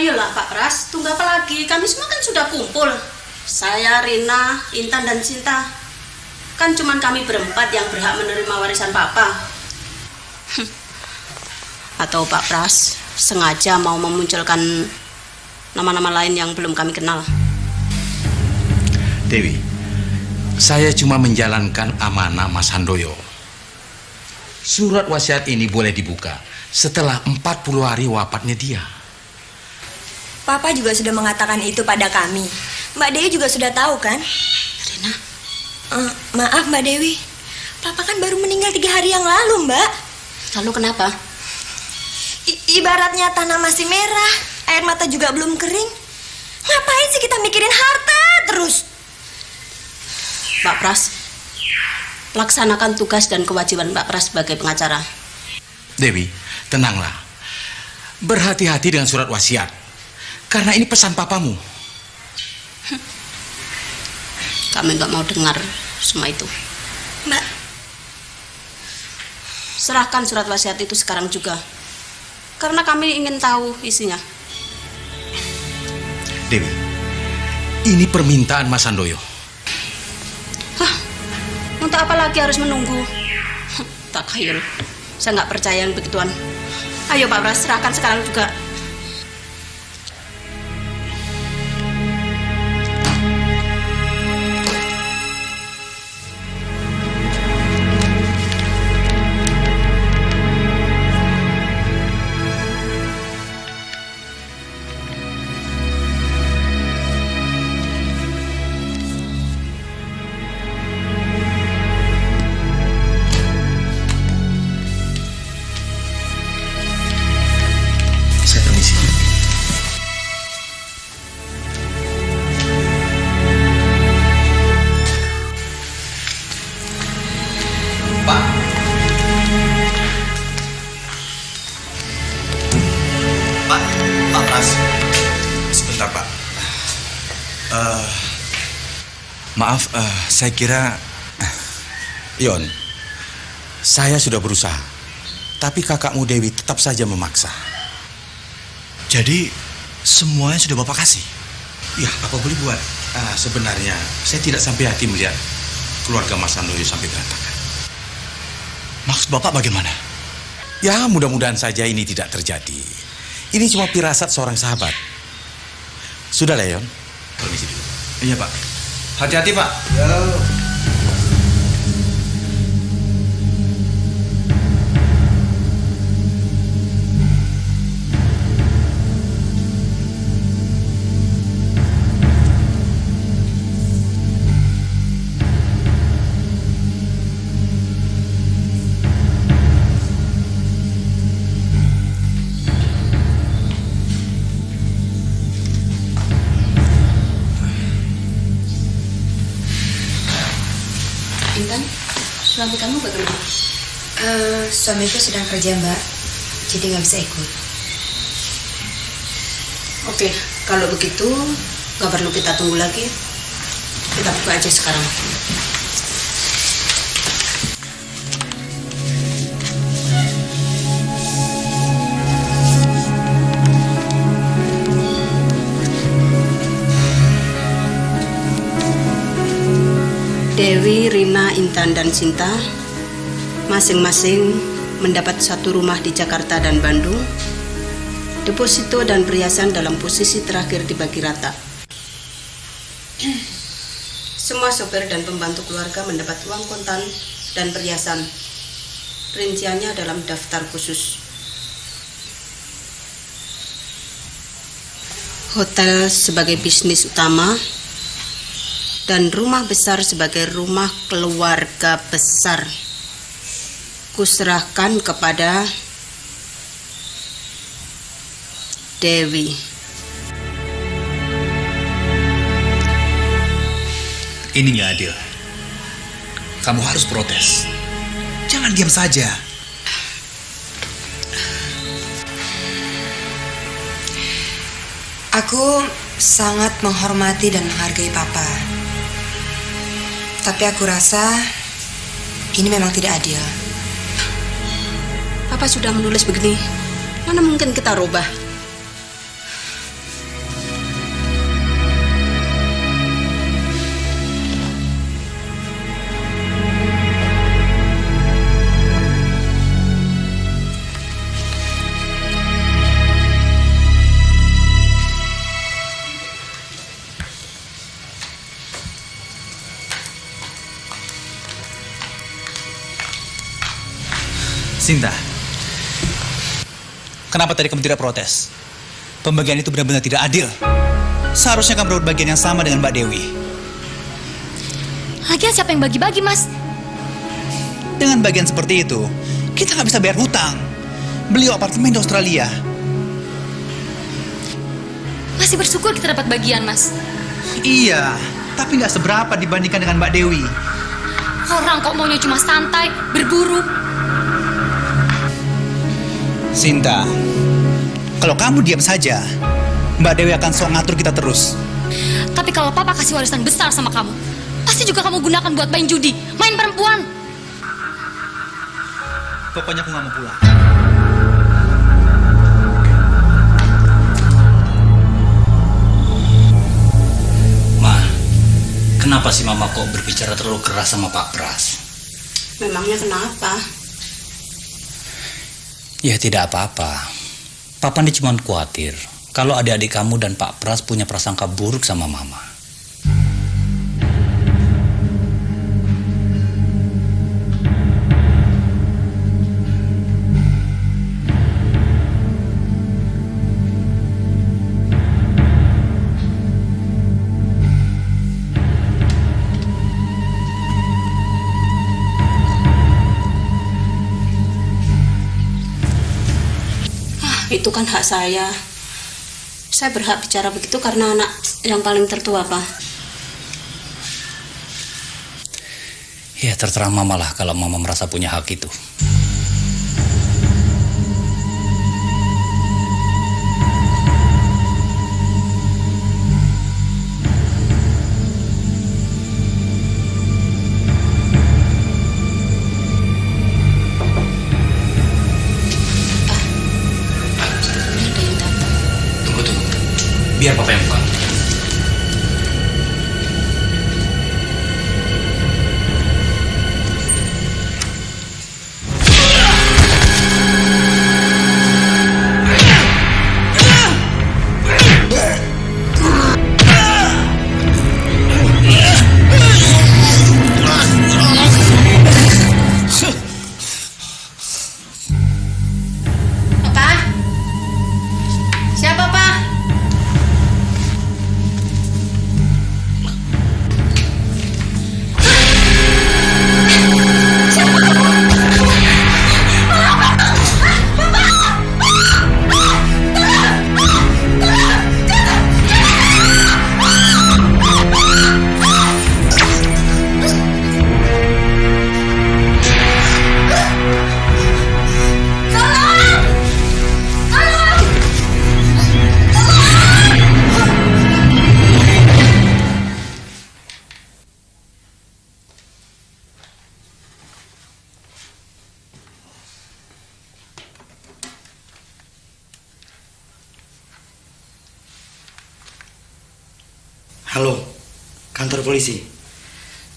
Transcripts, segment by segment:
Ayolah Pak Pras, tunggu apa lagi? Kami semua kan sudah kumpul. Saya, Rina, Intan, dan Cinta. Kan cuman kami berempat yang berhak menerima warisan Papa. Atau Pak Pras sengaja mau memunculkan nama-nama lain yang belum kami kenal? Dewi, saya cuma menjalankan amanah Mas Handoyo. Surat wasiat ini boleh dibuka setelah 40 hari wafatnya dia. Papa juga sudah mengatakan itu pada kami. Mbak Dewi juga sudah tahu kan? Rina? Maaf Mbak Dewi, Papa kan baru meninggal 3 hari yang lalu, Mbak. Lalu kenapa? Ibaratnya tanah masih merah, air mata juga belum kering. Ngapain sih kita mikirin harta terus? Pak Pras, laksanakan tugas dan kewajiban Pak Pras sebagai pengacara. Dewi, tenanglah. Berhati-hati dengan surat wasiat. Karena ini pesan papamu. Kami nggak mau dengar semua itu. Mbak, serahkan surat wasiat itu sekarang juga. Karena kami ingin tahu isinya. Dewi, ini permintaan Mas Handoyo. Hah, untuk apa lagi harus menunggu? Tak khayal. Saya nggak percaya yang begituan. Ayo Pak Pras, serahkan sekarang juga. Saya permisi. Pak. Pak Pras. Sebentar, Pak. Maaf, saya kira Yon, saya sudah berusaha. Tapi kakakmu Dewi tetap saja memaksa. Jadi semuanya sudah Bapak kasih? Ya, apa boleh buat? Sebenarnya saya tidak sampai hati melihat keluarga Mas Handoyo sampai berantakan. Maksud Bapak bagaimana? Ya, mudah-mudahan saja ini tidak terjadi. Ini cuma firasat seorang sahabat. Sudah, Leon. Permisi dulu. Iya, Pak. Hati-hati, Pak. Ya. Intan, suami kamu bagaimana? Suamiku sedang kerja, Mbak. Jadi nggak bisa ikut. Oke, kalau begitu nggak perlu kita tunggu lagi. Kita buka aja sekarang. Dewi, Rina, Intan, dan Cinta masing-masing mendapat satu rumah di Jakarta dan Bandung. Deposito dan perhiasan dalam posisi terakhir dibagi rata. Semua sopir dan pembantu keluarga mendapat uang kontan dan perhiasan. Rinciannya dalam daftar khusus. Hotel sebagai bisnis utama dan rumah besar sebagai rumah keluarga besar kuserahkan kepada Dewi. Ini nggak adil. Kamu harus protes. Jangan diam saja. Aku sangat menghormati dan menghargai Papa. Tapi aku rasa ini memang tidak adil. Papa sudah menulis begini, mana mungkin kita rubah? Sinta, kenapa tadi kamu tidak protes? Pembagian itu benar-benar tidak adil. Seharusnya kamu dapat bagian yang sama dengan Mbak Dewi. Lagian siapa yang bagi-bagi, Mas? Dengan bagian seperti itu, kita nggak bisa bayar hutang, beli apartemen di Australia. Masih bersyukur kita dapat bagian, Mas. Iya, tapi nggak seberapa dibandingkan dengan Mbak Dewi. Orang kok maunya cuma santai, berburu. Sinta, kalau kamu diam saja, Mbak Dewi akan sok ngatur kita terus. Tapi kalau papa kasih warisan besar sama kamu, pasti juga kamu gunakan buat main judi, main perempuan. Pokoknya aku nggak mau pulang. Ma, kenapa sih Mama kok berbicara terlalu keras sama Pak Pras? Memangnya kenapa? Ya tidak apa-apa. Papa ini cuma khawatir kalau adik-adik kamu dan Pak Pras punya prasangka buruk sama Mama. Itu kan hak saya. Saya berhak bicara begitu karena anak yang paling tertua, Pak. Ya terserah Mama lah kalau Mama merasa punya hak itu. Biar Papa yang buka. Papa? Siapa, Pak? Halo, kantor polisi.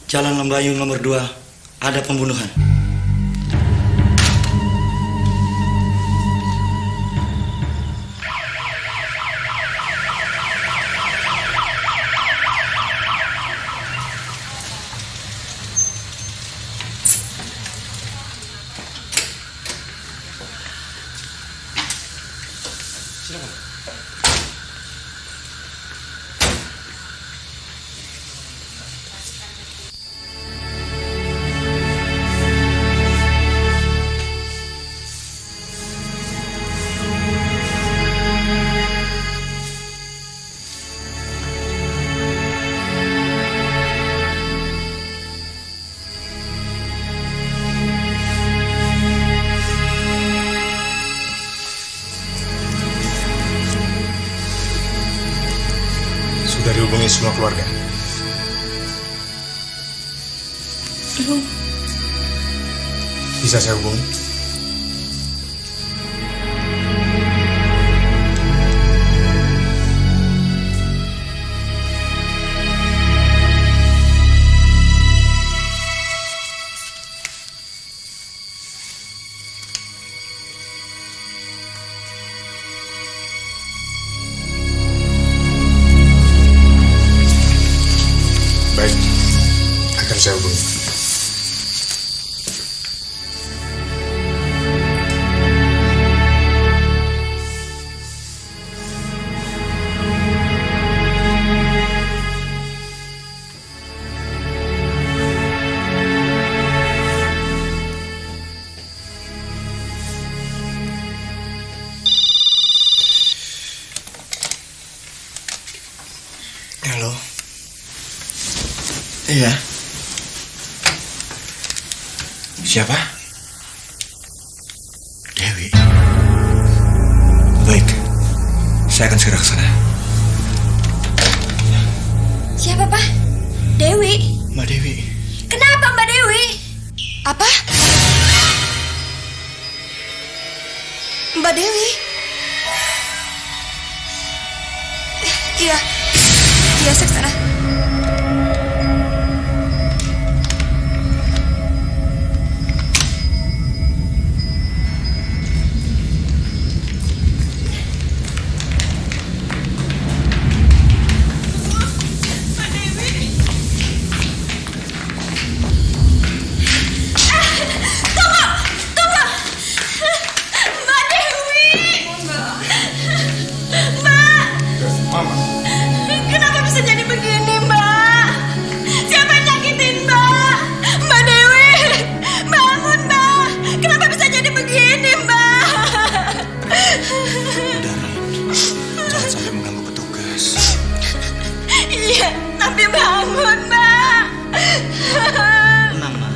Jalan Lembayung nomor 2, ada pembunuhan. Sudah dihubungi semua keluarga? Belum. Bisa saya hubungi? Baik, akan saya hubungi. Iya. Siapa? Dewi. Baik, saya akan segera ke sana. Siapa, Pak? Dewi. Mbak Dewi. Kenapa Mbak Dewi? Apa? Mbak Dewi? Iya. Iya, saya ke sana. Kenapa bisa jadi begini, Mbak? Siapa yang nyakitin, Mbak? Mbak Dewi, bangun, Mbak. Kenapa bisa jadi begini, Mbak? Udah, jangan sampai mengganggu petugas. Iya, tapi bangun, Mbak. Tenang, Ma.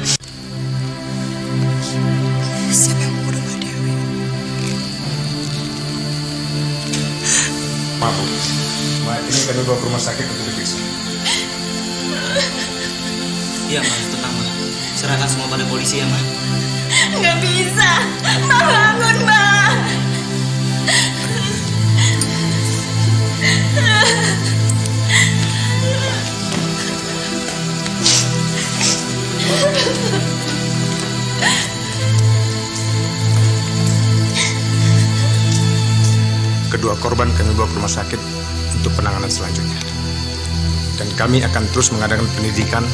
Siapa yang membunuh Mbak Dewi? Maaf, Bu. Mayat ini kami bawa ke rumah sakit untuk diperiksa. Iya, Ma. Tenang, Ma. Serahkan semua pada polisi ya, Ma. Nggak bisa. Mbak bangun, Mbak. Kedua korban kami bawa ke rumah sakit untuk penanganan selanjutnya. Dan kami akan terus mengadakan pendidikan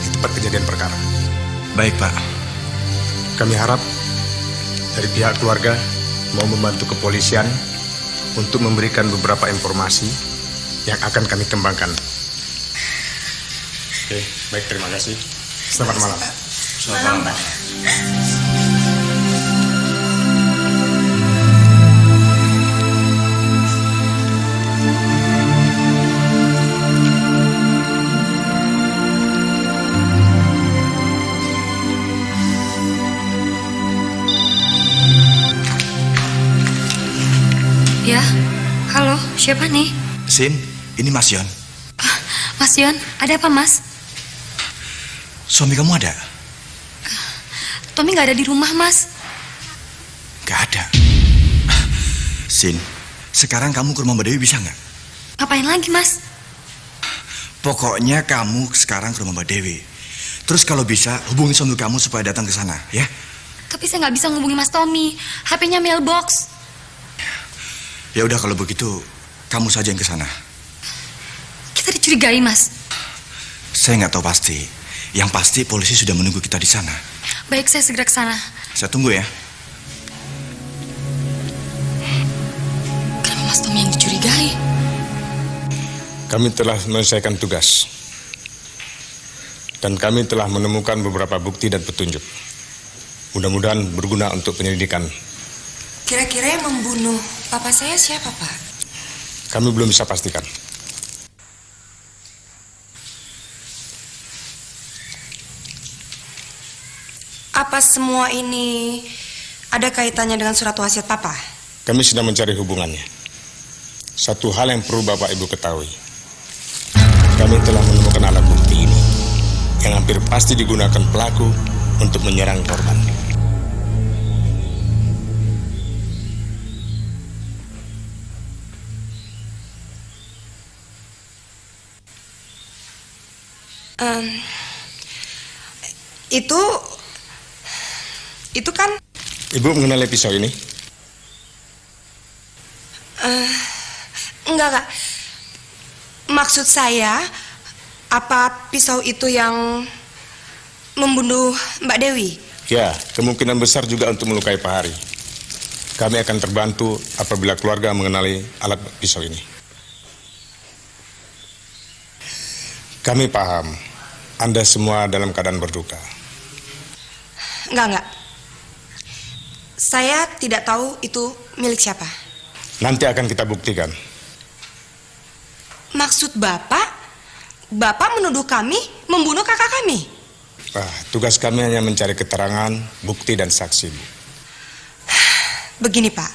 di tempat kejadian perkara. Baik, Pak. Kami harap dari pihak keluarga mau membantu kepolisian untuk memberikan beberapa informasi yang akan kami kembangkan. Oke, baik, terima kasih. Selamat malam. Selamat malam, Pak. Ya, halo, siapa nih? Sin, ini Mas Yon. Mas Yon, ada apa, Mas? Suami kamu ada? Tommy nggak ada di rumah, Mas. Gak ada. Sin, sekarang kamu ke rumah Mbak Dewi bisa nggak? Ngapain lagi, Mas? Pokoknya kamu sekarang ke rumah Mbak Dewi. Terus kalau bisa hubungi suami kamu supaya datang ke sana, ya? Tapi saya nggak bisa ngubungi Mas Tommy. HP-nya mailbox. Ya udah kalau begitu kamu saja yang ke sana. Kita dicurigai, Mas. Saya nggak tahu pasti. Yang pasti polisi sudah menunggu kita di sana. Baik, saya segera ke sana. Saya tunggu ya. Kenapa Mas Tommy yang dicurigai? Kami telah menyelesaikan tugas. Dan kami telah menemukan beberapa bukti dan petunjuk. Mudah-mudahan berguna untuk penyelidikan. Kira-kira yang membunuh papa saya siapa, Pak? Kami belum bisa pastikan. Apa semua ini ada kaitannya dengan surat wasiat papa? Kami sedang mencari hubungannya. Satu hal yang perlu Bapak Ibu ketahui. Kami telah menemukan alat bukti ini yang hampir pasti digunakan pelaku untuk menyerang korban. Itu kan Ibu mengenali pisau ini? enggak. Maksud saya, apa pisau itu yang membunuh Mbak Dewi? Ya, kemungkinan besar juga untuk melukai Pak Hari. Kami akan terbantu apabila keluarga mengenali alat pisau ini. Kami paham, Anda semua dalam keadaan berduka. Enggak. Saya tidak tahu itu milik siapa. Nanti akan kita buktikan. Maksud Bapak, Bapak menuduh kami membunuh kakak kami. Tugas kami hanya mencari keterangan, bukti, dan saksi, Bu. Begini, Pak.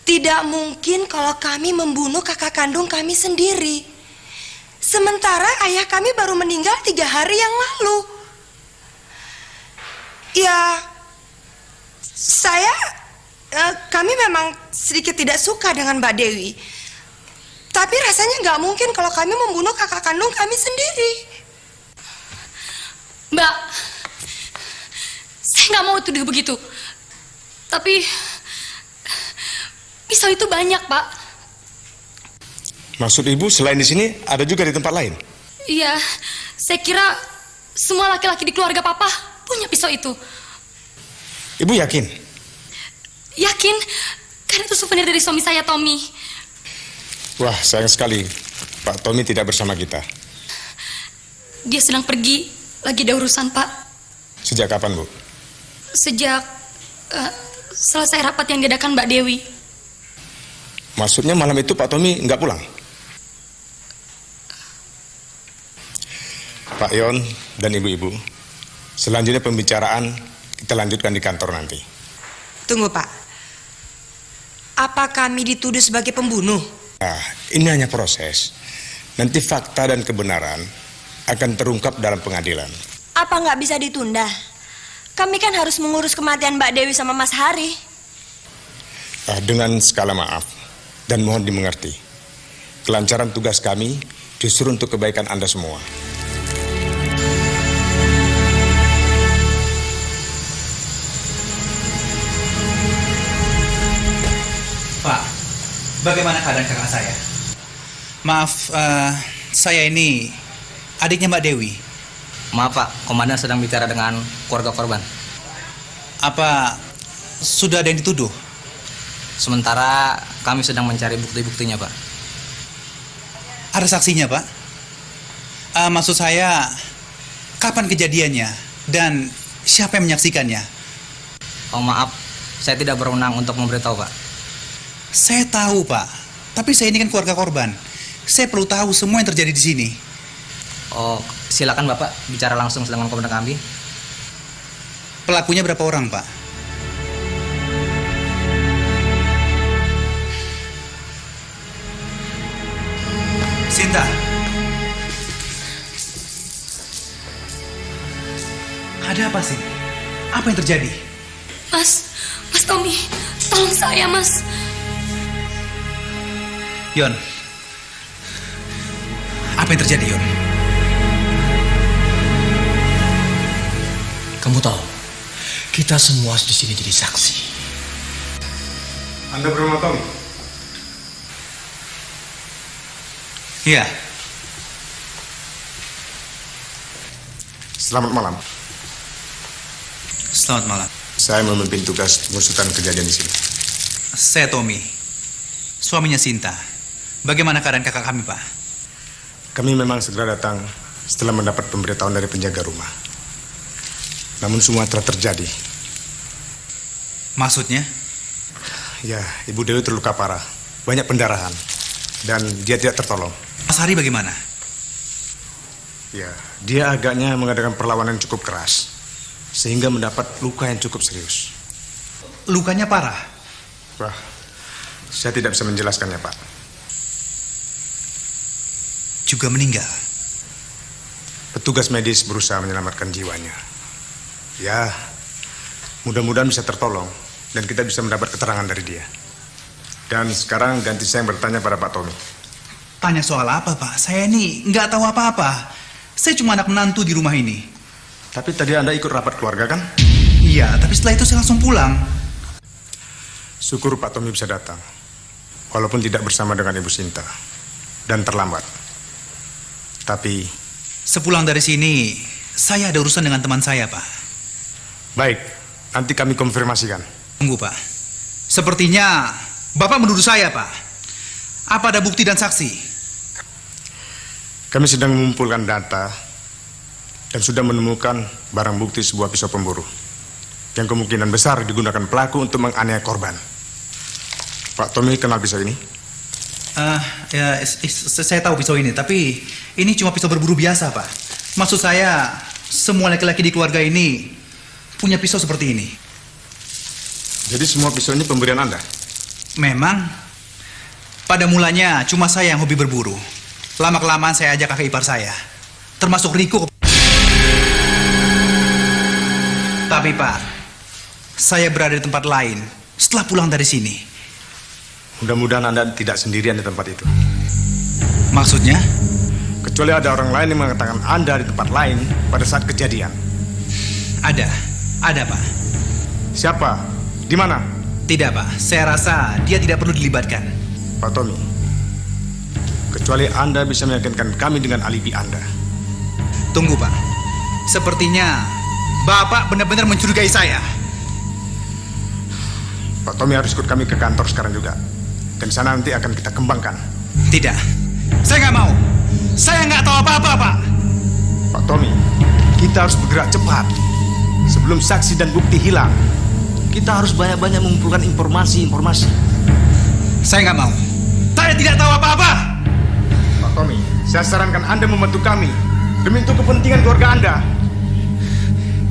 Tidak mungkin kalau kami membunuh kakak kandung kami sendiri. Sementara ayah kami baru meninggal 3 hari yang lalu. Ya, kami memang sedikit tidak suka dengan Mbak Dewi. Tapi rasanya nggak mungkin kalau kami membunuh kakak kandung kami sendiri. Mbak, saya nggak mau tuduh begitu. Tapi pisau itu banyak, Pak. Maksud Ibu selain di sini ada juga di tempat lain? Iya, saya kira semua laki-laki di keluarga Papa punya pisau itu. Ibu yakin? Yakin, karena itu souvenir dari suami saya, Tommy. Wah, sayang sekali Pak Tommy tidak bersama kita. Dia sedang pergi, lagi ada urusan, Pak. Sejak kapan, Bu? Sejak selesai rapat yang diadakan Mbak Dewi. Maksudnya malam itu Pak Tommy nggak pulang? Pak Yon dan ibu-ibu, selanjutnya pembicaraan kita lanjutkan di kantor nanti. Tunggu, Pak. Apa kami dituduh sebagai pembunuh? Nah, ini hanya proses. Nanti fakta dan kebenaran akan terungkap dalam pengadilan. Apa nggak bisa ditunda? Kami kan harus mengurus kematian Mbak Dewi sama Mas Hari. Dengan segala maaf dan mohon dimengerti, kelancaran tugas kami justru untuk kebaikan Anda semua. Pak, bagaimana keadaan kakak saya? Maaf, saya ini adiknya Mbak Dewi. Maaf Pak, Komandan sedang bicara dengan keluarga korban. Apa sudah ada yang dituduh? Sementara kami sedang mencari bukti-buktinya, Pak. Ada saksinya, Pak? Maksud saya, kapan kejadiannya dan siapa yang menyaksikannya? Oh maaf, saya tidak berwenang untuk memberitahu, Pak. Saya tahu, Pak. Tapi saya ini kan keluarga korban. Saya perlu tahu semua yang terjadi di sini. Oh, silakan Bapak bicara langsung dengan komandan kami. Pelakunya berapa orang, Pak? Sinta. Ada apa sih? Apa yang terjadi? Mas Tommy, tolong saya, Mas. Yon. Apa yang terjadi, Yon? Kamu tahu, kita semua di sini jadi saksi. Anda bernama Tommy? Iya. Selamat malam. Selamat malam. Saya memimpin tugas pengusutan kejadian di sini. Saya Tommy, suaminya Sinta. Bagaimana keadaan kakak kami, Pak? Kami memang segera datang setelah mendapat pemberitahuan dari penjaga rumah. Namun semua telah terjadi. Maksudnya? Ya, Ibu Dewi terluka parah. Banyak pendarahan. Dan dia tidak tertolong. Mas Hari bagaimana? Ya, dia agaknya mengadakan perlawanan cukup keras. Sehingga mendapat luka yang cukup serius. Lukanya parah? Wah, saya tidak bisa menjelaskannya, Pak. Juga meninggal? Petugas medis berusaha menyelamatkan jiwanya. Ya, mudah-mudahan bisa tertolong dan kita bisa mendapat keterangan dari dia. Dan sekarang ganti saya yang bertanya pada Pak Tommy. Tanya soal apa, Pak? Saya ini nggak tahu apa-apa. Saya cuma anak menantu di rumah ini. Tapi tadi Anda ikut rapat keluarga kan? Iya, tapi setelah itu saya langsung pulang. Syukur Pak Tommy bisa datang. Walaupun tidak bersama dengan Ibu Sinta. Dan terlambat. Tapi... Sepulang dari sini, saya ada urusan dengan teman saya, Pak. Baik, nanti kami konfirmasikan. Tunggu, Pak. Sepertinya Bapak menuduh saya, Pak. Apa ada bukti dan saksi? Kami sedang mengumpulkan data dan sudah menemukan barang bukti sebuah pisau pemburu yang kemungkinan besar digunakan pelaku untuk menganiaya korban. Pak Tommy kenal pisau ini? Saya tahu pisau ini, tapi ini cuma pisau berburu biasa, Pak. Maksud saya, semua laki-laki di keluarga ini punya pisau seperti ini. Jadi semua pisau ini pemberian Anda? Memang, pada mulanya cuma saya yang hobi berburu. Lama-kelamaan saya ajak kakak ipar saya, termasuk Riko. Tapi Pak, saya berada di tempat lain setelah pulang dari sini. Mudah-mudahan Anda tidak sendirian di tempat itu. Maksudnya? Kecuali ada orang lain yang mengatakan Anda di tempat lain pada saat kejadian. Ada Pak. Siapa? Di mana? Tidak Pak, saya rasa dia tidak perlu dilibatkan. Pak Tommy, kecuali Anda bisa meyakinkan kami dengan alibi Anda. Tunggu Pak, sepertinya Bapak benar-benar mencurigai saya. Pak Tommy harus ikut kami ke kantor sekarang juga. Dan sana nanti akan kita kembangkan. Tidak, saya nggak mau. Saya nggak tahu apa-apa, Pak. Pak Tommy, kita harus bergerak cepat. Sebelum saksi dan bukti hilang, kita harus banyak-banyak mengumpulkan informasi. Saya nggak mau. Saya tidak tahu apa-apa. Pak Tommy, saya sarankan Anda membantu kami demi untuk kepentingan keluarga Anda.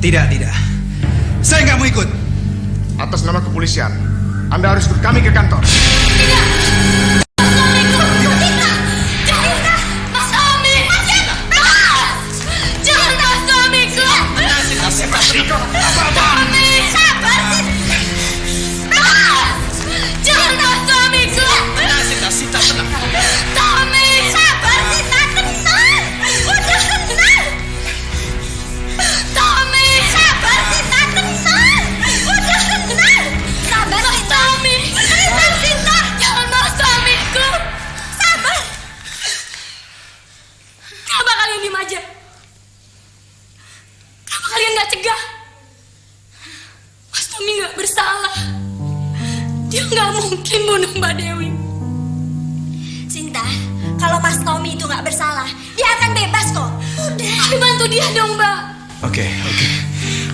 Tidak. Saya nggak mau ikut. Atas nama kepolisian, Anda harus ikut kami ke kantor.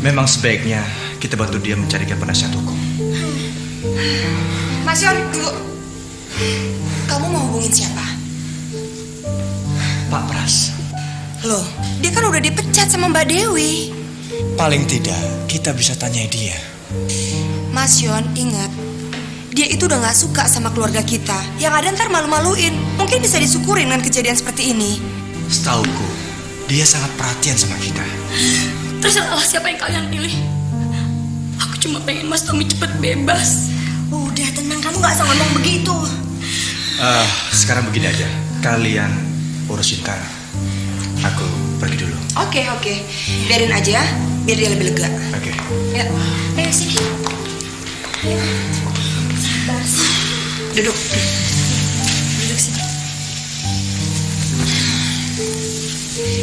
Memang sebaiknya kita bantu dia mencarikan penasihat hukum. Mas Yon, tunggu. Kamu mau hubungin siapa? Pak Pras. Loh, dia kan udah dipecat sama Mbak Dewi. Paling tidak, kita bisa tanyai dia. Mas Yon, ingat. Dia itu udah gak suka sama keluarga kita. Yang ada ntar malu-maluin. Mungkin bisa disyukurin dengan kejadian seperti ini. Setauku, dia sangat perhatian sama kita. Terserah siapa yang kalian pilih. Aku cuma pengen Mas Tommy cepet bebas. Udah tenang, kamu gak usah ngomong begitu. Sekarang begini aja. Kalian urusin Kara. Aku pergi dulu. Oke. Biarin aja, biar dia lebih lega. Oke. Ya, ayo sini. Ayo. Sabar. Duduk sini.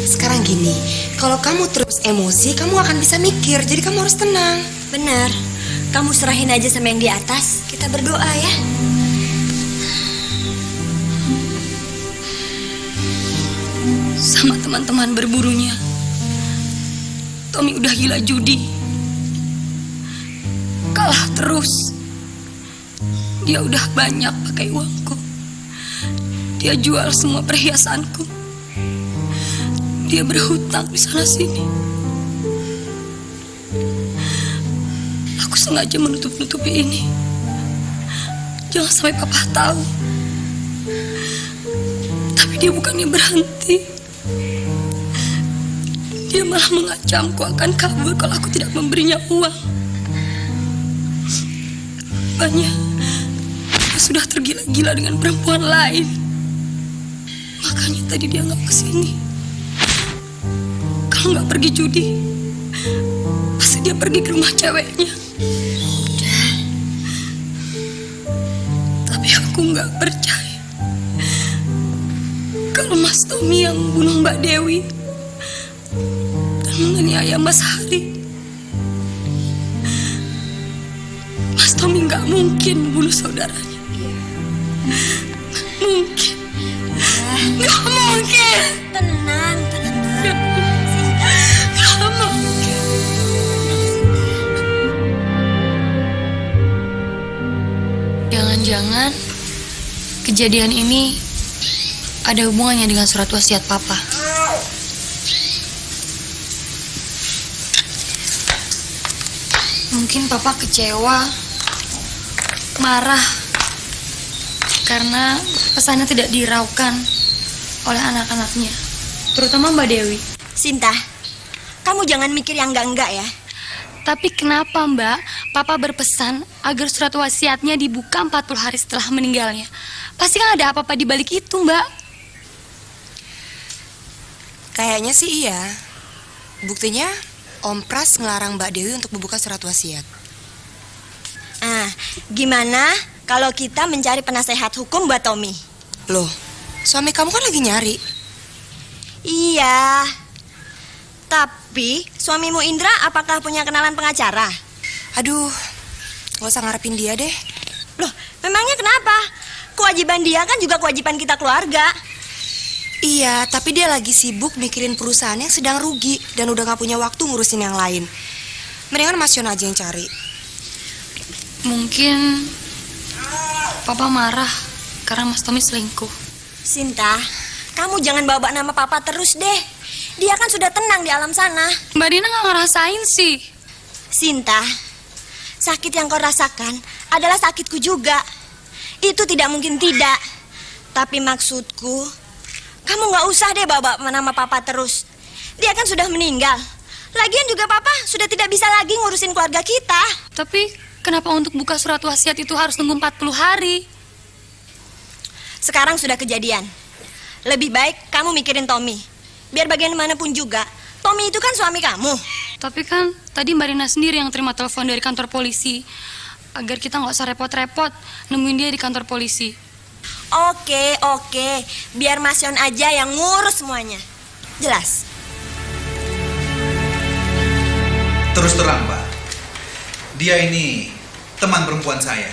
Sekarang gini, kalau kamu terus emosi, kamu akan bisa mikir. Jadi kamu harus tenang. Benar. Kamu serahin aja sama yang di atas. Kita berdoa ya. Sama teman-teman berburunya, Tommy udah gila judi. Kalah terus. Dia udah banyak pakai uangku. Dia jual semua perhiasanku. Dia berhutang di sana sini. Aku sengaja menutup-nutupi ini. Jangan sampai papa tahu. Tapi dia bukannya berhenti. Dia malah mengancamku akan kabur kalau aku tidak memberinya uang. Rupanya dia sudah tergila-gila dengan perempuan lain. Makanya tadi dia nggak kesini. Kalau nggak pergi judi, pasti dia pergi ke rumah ceweknya. Tapi aku nggak percaya kalau Mas Tommy yang bunuh Mbak Dewi dan menganiaya Mas Hari. Mas Tommy nggak mungkin bunuh saudaranya. Mungkin. Nggak mungkin. Tenang. Jangan-jangan kejadian ini ada hubungannya dengan surat wasiat Papa. Mungkin Papa kecewa, marah, karena pesannya tidak diraukan oleh anak-anaknya, terutama Mbak Dewi. Sinta, kamu jangan mikir yang enggak ya. Tapi kenapa Mbak, Papa berpesan agar surat wasiatnya dibuka 40 hari setelah meninggalnya? Pasti kan ada apa-apa di balik itu, Mbak. Kayaknya sih iya. Buktinya Om Pras ngelarang Mbak Dewi untuk membuka surat wasiat. Gimana kalau kita mencari penasehat hukum buat Tommy? Loh, suami kamu kan lagi nyari. Iya. Tapi suamimu Indra apakah punya kenalan pengacara? Aduh, gak usah ngarepin dia deh. Loh, memangnya kenapa? Kewajiban dia kan juga kewajiban kita keluarga. Iya, tapi dia lagi sibuk mikirin perusahaan yang sedang rugi dan udah gak punya waktu ngurusin yang lain. Mendingan Mas Yon aja yang cari. Mungkin Papa marah karena Mas Tommy selingkuh. Sinta, kamu jangan bawa nama Papa terus deh. Dia kan sudah tenang di alam sana. Mbak Dina gak ngerasain sih. Sinta, sakit yang kau rasakan adalah sakitku juga. Itu tidak mungkin tidak. Tapi maksudku, kamu gak usah deh bawa nama Papa terus. Dia kan sudah meninggal. Lagian juga Papa sudah tidak bisa lagi ngurusin keluarga kita. Tapi kenapa untuk buka surat wasiat itu harus nunggu 40 hari? Sekarang sudah kejadian. Lebih baik kamu mikirin Tommy. Biar bagaimanapun juga, Tommy itu kan suami kamu. Tapi kan tadi Mbak Rina sendiri yang terima telepon dari kantor polisi agar kita nggak usah repot-repot nemuin dia di kantor polisi. Oke. Biar Mas Yon aja yang ngurus semuanya. Jelas? Terus terang, Pak. Dia ini teman perempuan saya.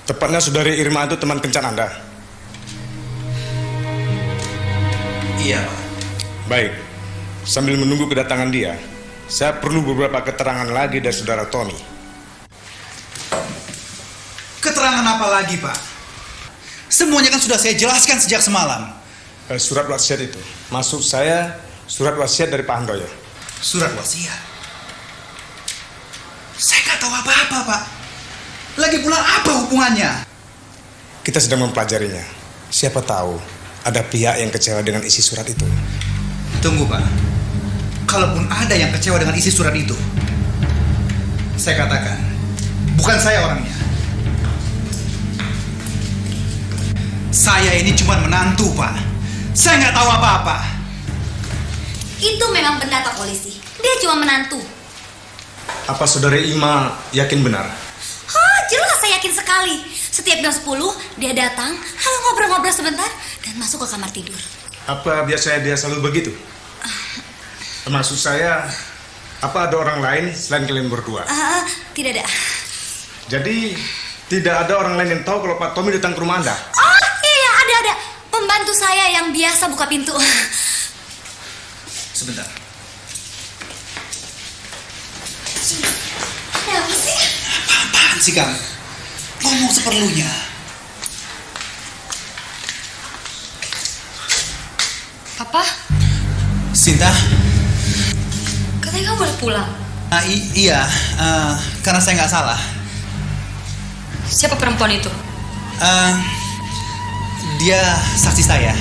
Tepatnya saudari Irma itu teman kencan Anda. Iya, Pak. Baik, sambil menunggu kedatangan dia, saya perlu beberapa keterangan lagi dari saudara Tommy. Keterangan apa lagi, Pak? Semuanya kan sudah saya jelaskan sejak semalam. Surat wasiat itu, maksud saya surat wasiat dari Pak Handoyo. Surat wasiat? Saya nggak tahu apa-apa, Pak. Lagi pula apa hubungannya? Kita sedang mempelajarinya. Siapa tahu ada pihak yang kecewa dengan isi surat itu. Tunggu, Pak. Kalaupun ada yang kecewa dengan isi surat itu, saya katakan, bukan saya orangnya. Saya ini cuma menantu, Pak. Saya nggak tahu apa-apa. Itu memang benar, Pak Polisi. Dia cuma menantu. Apa saudari Ima yakin benar? Jelas saya yakin sekali. Setiap jam 10 dia datang, lalu ngobrol-ngobrol sebentar dan masuk ke kamar tidur. Apa biasanya dia selalu begitu? Maksud saya, apa ada orang lain selain kalian berdua? Tidak ada. Jadi, tidak ada orang lain yang tahu kalau Pak Tommy datang ke rumah Anda? Oh iya, ada. Pembantu saya yang biasa buka pintu. Sebentar. Ada apa sih? Apaan sih kamu? Ngomong seperlunya. Papa, Sinta? katanya kamu boleh pulang. Iya, karena saya nggak salah. Siapa perempuan itu? Dia saksi saya.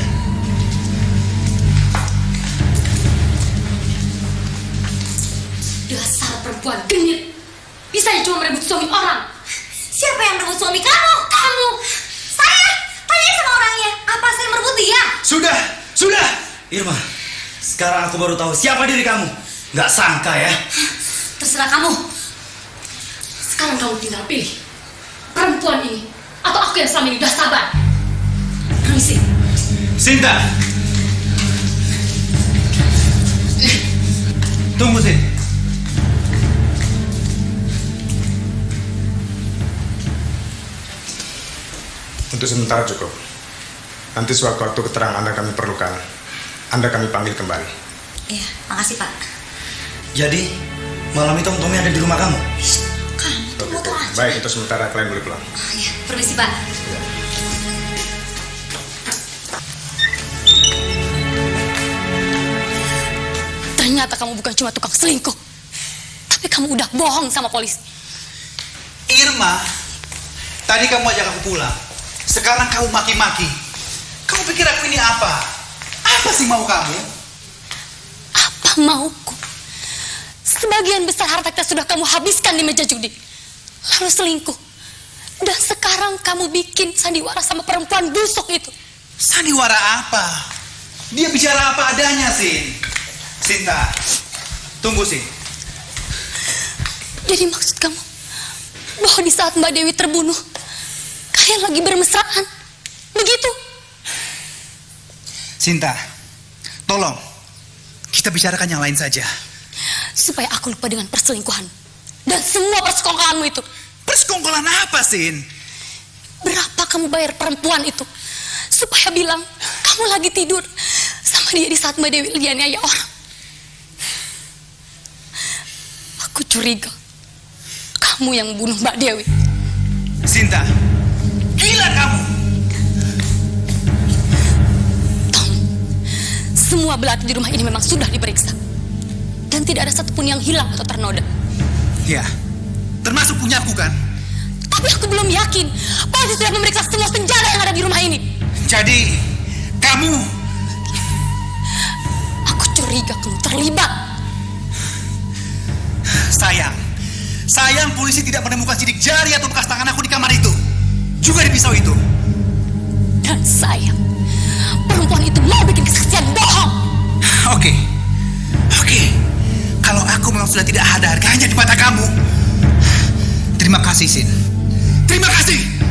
Dasar perempuan genit. Bisanya cuma merebut suami orang. Siapa yang merebut suami kamu? Kamu. Saya? Tanyain sama orangnya. Apa saya merebut dia? Sudah. Irma, sekarang aku baru tahu siapa diri kamu. Nggak sangka ya. Terserah kamu. Sekarang kamu tinggal pilih. Perempuan ini atau aku yang selama ini udah sabar. Permisi. Sinta. Tunggu, Sin. Untuk sementara cukup. Nanti sewaktu-waktu keterangan Anda kami perlukan, Anda kami panggil kembali. Iya, makasih Pak. Jadi, malam itu Om Tommy ada di rumah kamu? Kamu Begitu. Baik, untuk sementara kalian boleh pulang. Ya, permisi Pak. Ternyata kamu bukan cuma tukang selingkuh, tapi kamu udah bohong sama polisi. Irma, tadi kamu ajak aku pulang. Sekarang kamu maki-maki. Kamu pikir aku ini apa? Apa sih mau kamu? Apa mauku? Sebagian besar harta kita sudah kamu habiskan di meja judi. Lalu selingkuh. Dan sekarang kamu bikin sandiwara sama perempuan busuk itu. Sandiwara apa? Dia bicara apa adanya, Sin. Sinta, tunggu, Sin. Jadi maksud kamu bahwa di saat Mbak Dewi terbunuh, kalian lagi bermesraan? Begitu? Sinta, tolong kita bicarakan yang lain saja. Supaya aku lupa dengan perselingkuhan dan semua persekongkolanmu itu. Persekongkolan apa, Sin? Berapa kamu bayar perempuan itu supaya bilang kamu lagi tidur sama dia di saat Mbak Dewi dianiaya orang? Aku curiga kamu yang membunuh Mbak Dewi. Sinta, gila kamu. Tom, semua belati di rumah ini memang sudah diperiksa. Dan tidak ada satupun yang hilang atau ternoda. Ya, termasuk punyaku kan? Tapi aku belum yakin polisi sudah memeriksa semua senjata yang ada di rumah ini. Jadi, kamu... Aku curiga kamu terlibat. Sayang polisi tidak menemukan sidik jari atau bekas tangan aku di kamar itu. Juga di pisau itu. Dan sayang, perempuan itu mau bikin kesaksian bohong. Oke. Kalau aku memang sudah tidak ada harganya di mata kamu. Terima kasih, Sin. Terima kasih.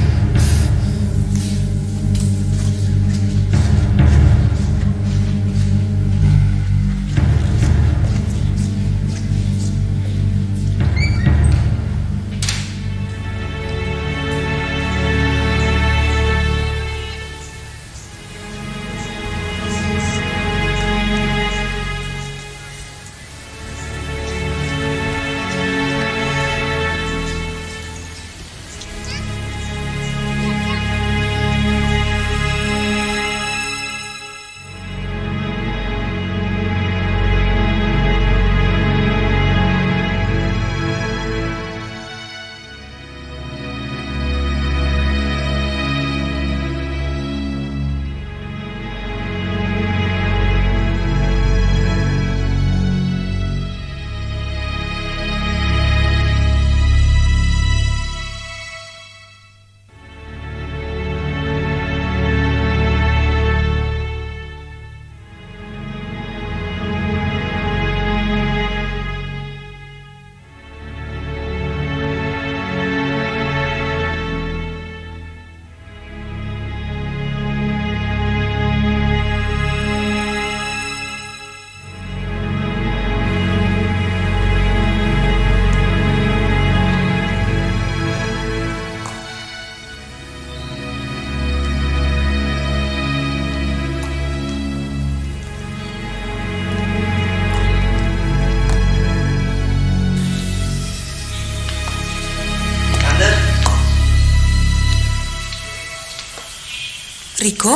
Riko?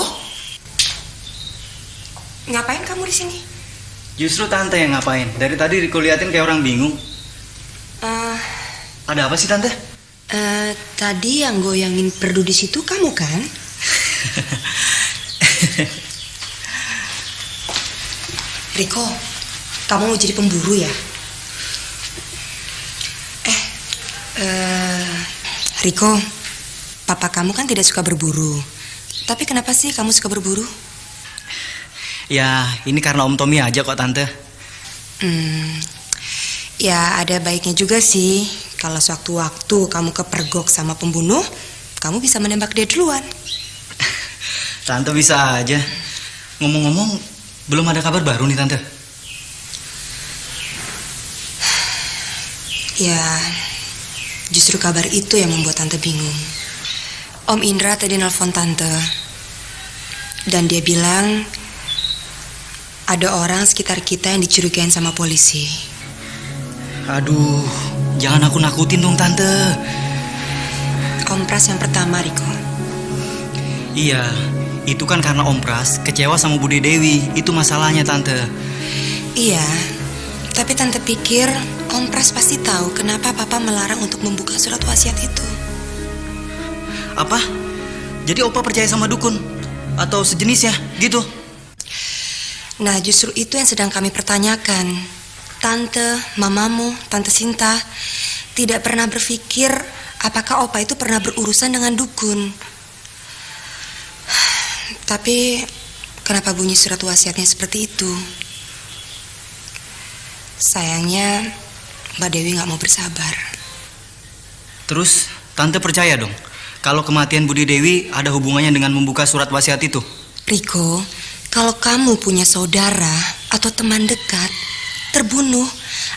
Ngapain kamu di sini? Justru tante yang ngapain. Dari tadi Riko liatin kayak orang bingung. Ada apa sih tante? Tadi yang goyangin perdu di situ kamu kan? Riko, kamu mau jadi pemburu ya? Riko, papa kamu kan tidak suka berburu. Tapi kenapa sih kamu suka berburu? Ya, ini karena Om Tommy aja kok tante. Ya ada baiknya juga sih. Kalau sewaktu-waktu kamu kepergok sama pembunuh, kamu bisa menembak dia duluan. Tante bisa aja. Ngomong-ngomong, belum ada kabar baru nih tante? Ya, justru kabar itu yang membuat tante bingung. Om Indra tadi nelpon tante. Dan dia bilang ada orang sekitar kita yang dicurigain sama polisi. Aduh, Jangan aku nakutin dong, Tante. Om Pras yang pertama, Riko. Iya, itu kan karena Om Pras kecewa sama Budi Dewi. Itu masalahnya, Tante. Iya, tapi Tante pikir Om Pras pasti tahu kenapa Papa melarang untuk membuka surat wasiat itu. Apa? Jadi Opa percaya sama dukun? Atau sejenis ya, gitu? Nah, justru itu yang sedang kami pertanyakan. Tante, mamamu, Tante Sinta tidak pernah berpikir apakah Opa itu pernah berurusan dengan dukun. Tapi kenapa bunyi surat wasiatnya seperti itu? Sayangnya Mbak Dewi gak mau bersabar. Terus Tante percaya dong kalau kematian Budi Dewi ada hubungannya dengan membuka surat wasiat itu? Riko, kalau kamu punya saudara atau teman dekat terbunuh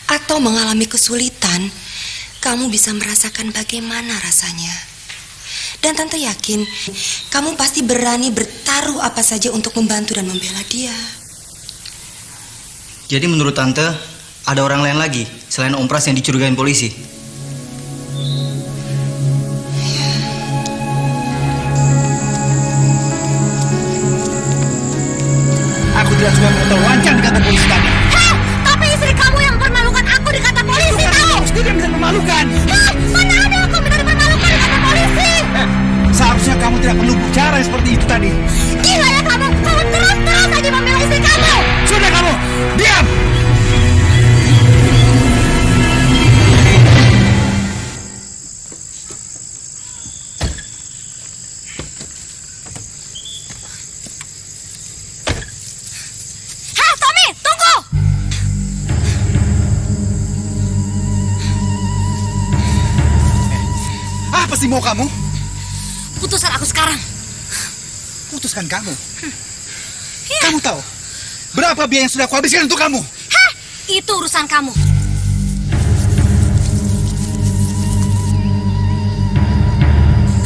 atau mengalami kesulitan, kamu bisa merasakan bagaimana rasanya. Dan Tante yakin kamu pasti berani bertaruh apa saja untuk membantu dan membela dia. Jadi menurut Tante ada orang lain lagi selain Om Pras yang dicurigain polisi? Aku tidak suka mengetahui lancang di kantor polisi tadi. Heh, tapi istri kamu yang mempermalukan aku di kantor polisi, tahu? Kamu sendiri yang bisa memalukan. Heh, mana ada aku benar memalukan di kantor polisi? Seharusnya kamu tidak perlu bicara seperti itu tadi. Gila ya kamu terus aja membela istri kamu. Sudah kamu, diam! Heh, Tommy, tunggu! Apa sih mau kamu? Putuskan aku sekarang. Putuskan kamu. Kamu tahu berapa biaya yang sudah aku habiskan untuk kamu? Heh, itu urusan kamu.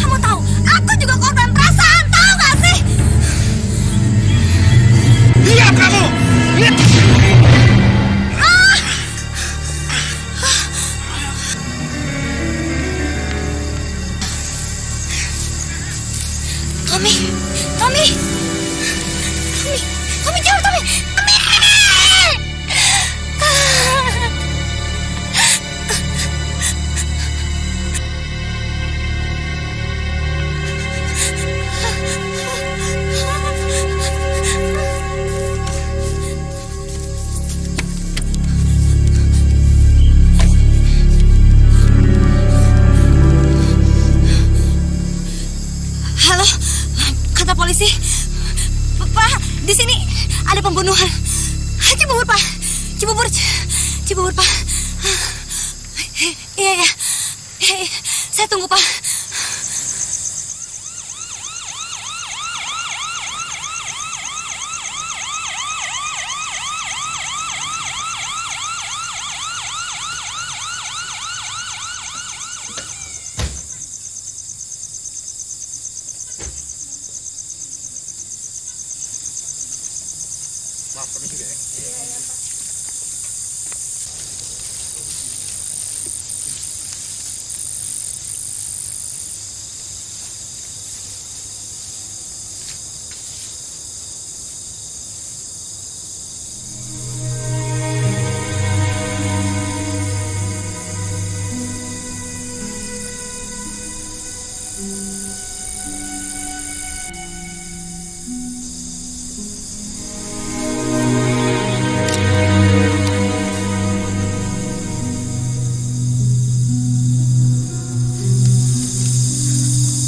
Kamu tahu, aku juga korban perasaan, tahu gak sih? Diam kamu! Tommy, Tommy, jauh, Tommy, Halo, kantor polisi. Pak, di sini ada pembunuhan. Cibubur, Pak. Cibubur, Pak. Iya. Saya tunggu, Pak.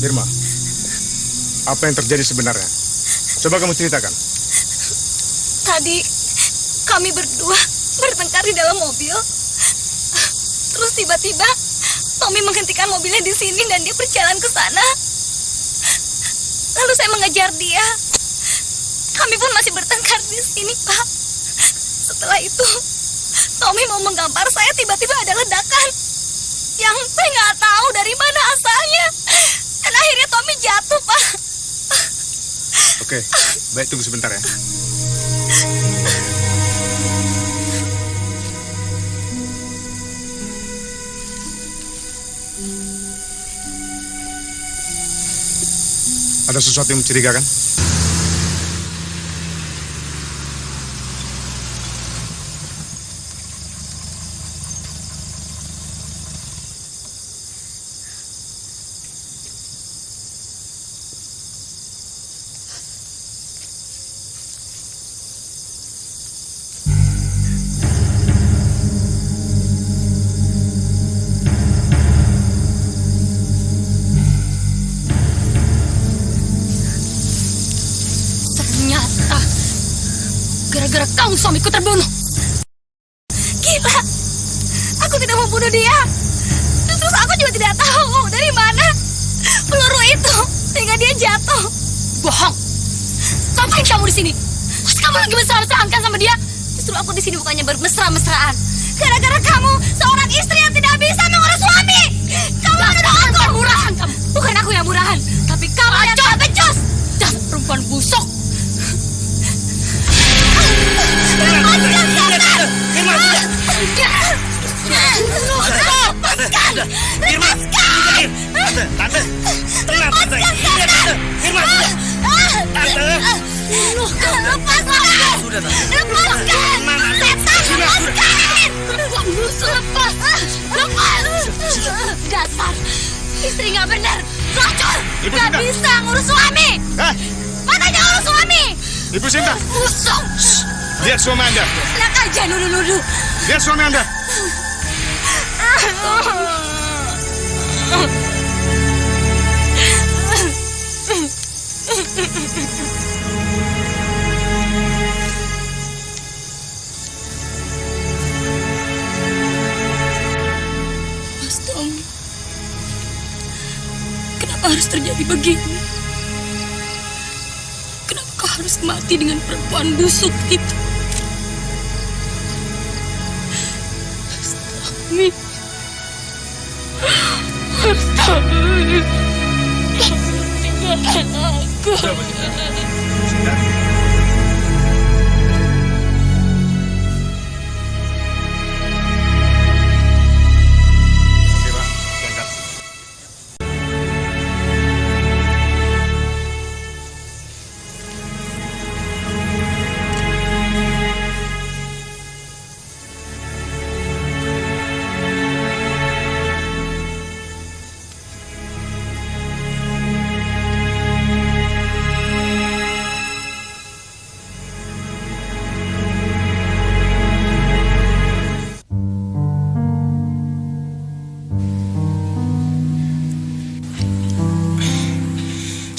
Irma, apa yang terjadi sebenarnya? Coba kamu ceritakan. Tadi kami berdua bertengkar di dalam mobil. Terus tiba-tiba Tommy menghentikan mobilnya di sini dan dia berjalan ke sana. Lalu saya mengejar dia. Kami pun masih bertengkar di sini, Pak. Setelah itu Tommy mau menggampar saya, tiba-tiba ada ledakan yang saya nggak tahu dari mana asalnya. Dan akhirnya Tommy jatuh, Pak. Oke, baik, tunggu sebentar ya. Ada sesuatu yang mencurigakan? Ternyata gara-gara kamu suamiku terbunuh. Gila, aku tidak mau bunuh dia. Terus aku juga tidak tahu dari mana peluru itu sehingga dia jatuh. Bohong. Ngapain kamu di sini? Pas kamu lagi mesra-mesraan kan sama dia? Justru aku di sini bukannya bermesra-mesraan. Gara-gara kamu seorang istri yang tidak bisa mengurus suami. Kamu menuduh aku. Murahan kamu. Bukan aku yang murahan, tapi kamu yang tidak becus. Dasar perempuan busuk. Lepaskan saya. Dasar istri nggak benar, pelacur, Ibu nggak Sinta. bisa ngurus suami. Matanya urus suami. Ibu Sinta, Busuk. lihat suami Anda. Enak aja nuduh-nuduh. Lihat suami Anda. Mas Tom, kenapa harus terjadi begini? Kenapa kau harus mati dengan perempuan busuk itu? Astaghfirullah. Astaghfirullah. Tinggalkan aku. Oke, Pak. Diangkat.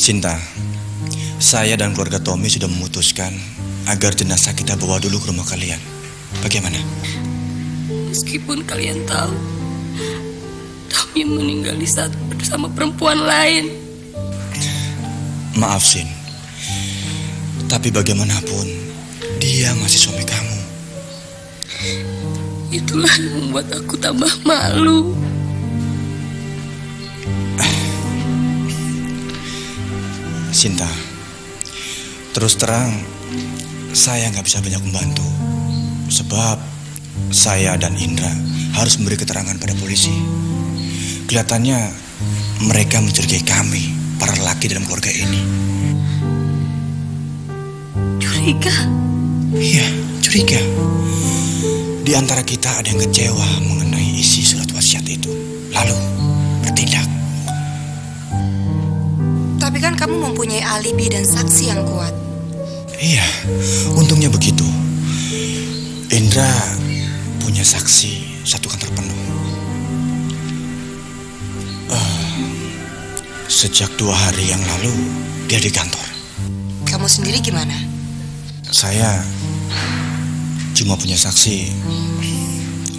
Sinta, saya dan keluarga Tommy sudah memutuskan agar jenazah kita bawa dulu ke rumah kalian. Bagaimana? Meskipun kalian tahu Tommy meninggal di saat bersama perempuan lain. Maaf, Sin. Tapi bagaimanapun, dia masih suami kamu. Itulah yang membuat aku tambah malu. Sinta, terus terang, saya nggak bisa banyak membantu. Sebab saya dan Indra harus memberi keterangan pada polisi. Kelihatannya mereka mencurigai kami, para lelaki dalam keluarga ini. Curiga? Iya, curiga. Di antara kita ada yang kecewa mengenai isi surat wasiat itu, lalu bertindak. Tapi kan kamu mempunyai alibi dan saksi yang kuat. Iya, untungnya begitu. Indra punya saksi satu kantor penuh. Sejak 2 hari yang lalu dia di kantor. Kamu sendiri gimana? Saya cuma punya saksi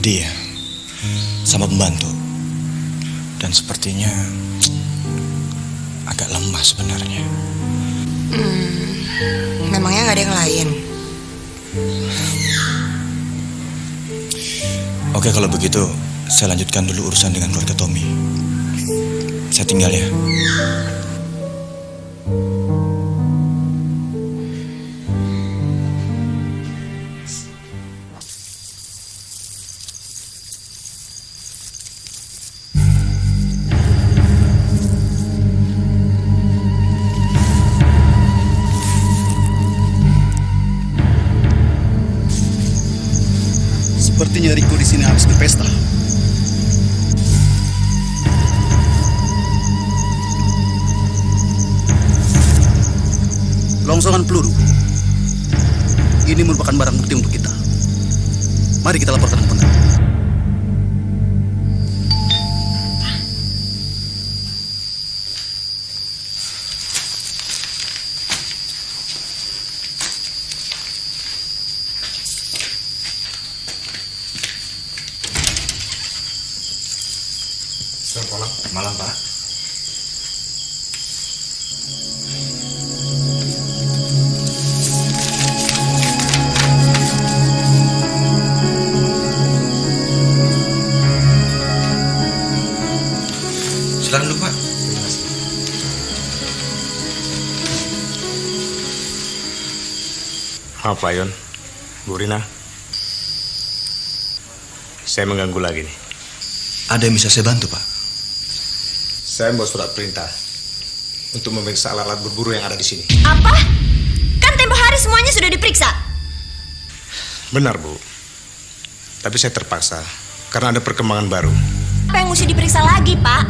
dia sama pembantu. Dan sepertinya agak lemah sebenarnya. Memangnya nggak ada yang lain? Oke, kalau begitu saya lanjutkan dulu urusan dengan keluarga Tommy. Saya tinggal ya. Sepertinya Riko di sini habis berpesta. Longsongan peluru. Ini merupakan barang bukti untuk kita. Mari kita laporkan ke pengadilan. Selamat malam. Malam, Pak. Silakan dulu, Pak. Terima kasih. Maaf, Pak Yon. Bu Rina. Saya mengganggu lagi nih. Ada yang bisa saya bantu, Pak? Saya membawa surat perintah untuk memeriksa alat-alat berburu yang ada di sini. Apa? Kan tempo hari semuanya sudah diperiksa. Benar, Bu. Tapi saya terpaksa karena ada perkembangan baru. Apa yang mesti diperiksa lagi, Pak?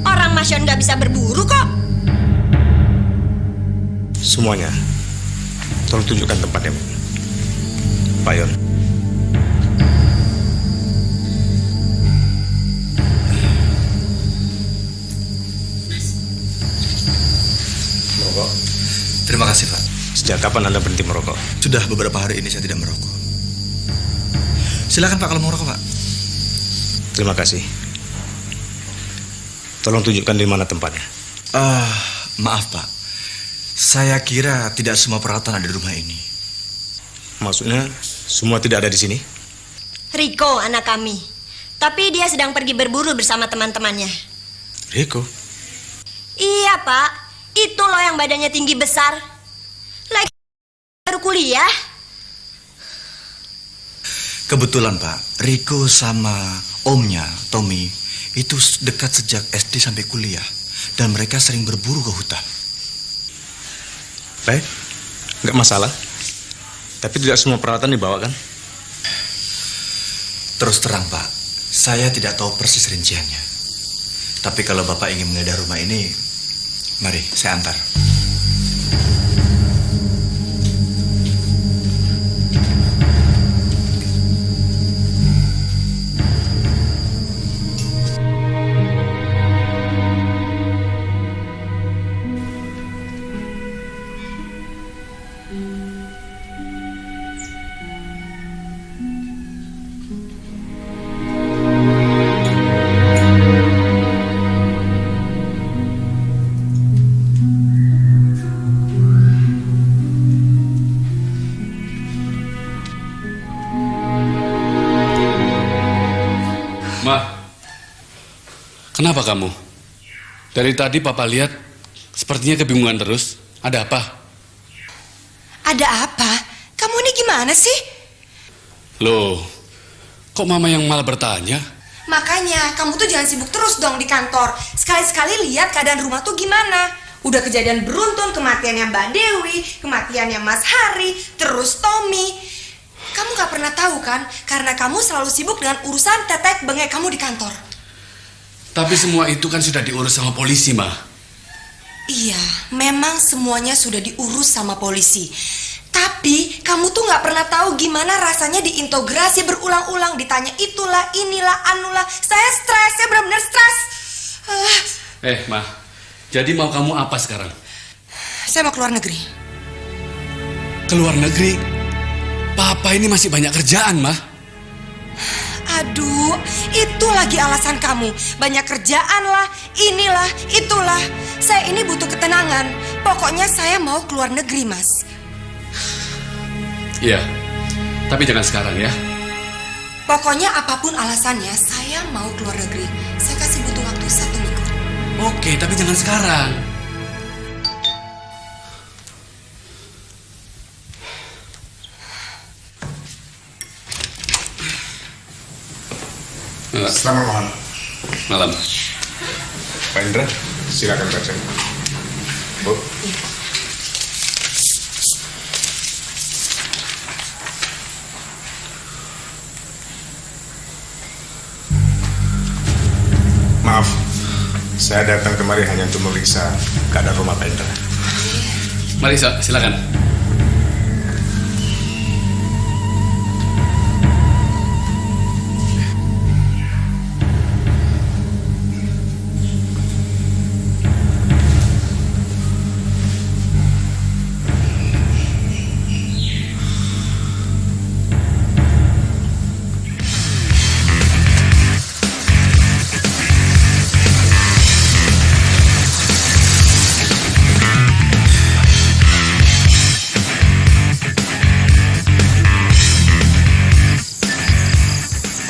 Orang Mas Yon nggak bisa berburu kok. Semuanya. Tolong tunjukkan tempatnya, Bu. Pak Yon. Merokok. Terima kasih, Pak. Sejak kapan Anda berhenti merokok? Sudah beberapa hari ini saya tidak merokok. Silakan, Pak, kalau mau merokok, Pak. Terima kasih. Tolong tunjukkan di mana tempatnya. Maaf, Pak. Saya kira tidak semua peralatan ada di rumah ini. Maksudnya, semua tidak ada di sini? Riko anak kami. Tapi dia sedang pergi berburu bersama teman-temannya. Riko? Iya, Pak. Itu loh yang badannya tinggi besar. Lagi baru kuliah. Kebetulan, Pak, Riko sama omnya, Tommy, itu dekat sejak SD sampai kuliah. Dan mereka sering berburu ke hutan. Baik, nggak masalah. Tapi tidak semua peralatan dibawa, kan? Terus terang, Pak, saya tidak tahu persis rinciannya. Tapi kalau Bapak ingin menggeledah rumah ini, mari, saya antar. Kenapa kamu? Dari tadi Papa lihat sepertinya kebingungan terus. Ada apa? Ada apa? Kamu ini gimana sih? Loh, kok Mama yang malah bertanya? Makanya kamu tuh jangan sibuk terus dong di kantor. Sekali-sekali lihat keadaan rumah tuh gimana. Udah kejadian beruntun, kematiannya Mbak Dewi, kematiannya Mas Hari, terus Tommy. Kamu gak pernah tahu kan? Karena kamu selalu sibuk dengan urusan tetek bengek kamu di kantor. Tapi semua itu kan sudah diurus sama polisi, Ma. Iya, memang semuanya sudah diurus sama polisi. Tapi kamu tuh gak pernah tahu gimana rasanya diintegrasi berulang-ulang. Ditanya itulah, inilah, anulah. Saya stres, saya benar-benar stres. Ma, jadi mau kamu apa sekarang? Saya mau keluar negeri. Keluar negeri? Papa ini masih banyak kerjaan, Ma. Aduh, itu lagi alasan kamu. Banyak kerjaan lah, inilah, itulah. Saya ini butuh ketenangan. Pokoknya saya mau keluar negeri, Mas. Iya, tapi jangan sekarang ya. Pokoknya apapun alasannya, saya mau keluar negeri. Saya kasih butuh waktu 1 minggu. Oke, tapi jangan sekarang. Selamat malam. Malam. Pak Indra, silakan baca. Bu. Saya datang kemari hanya untuk memeriksa keadaan rumah Pak Indra. Mari, silakan.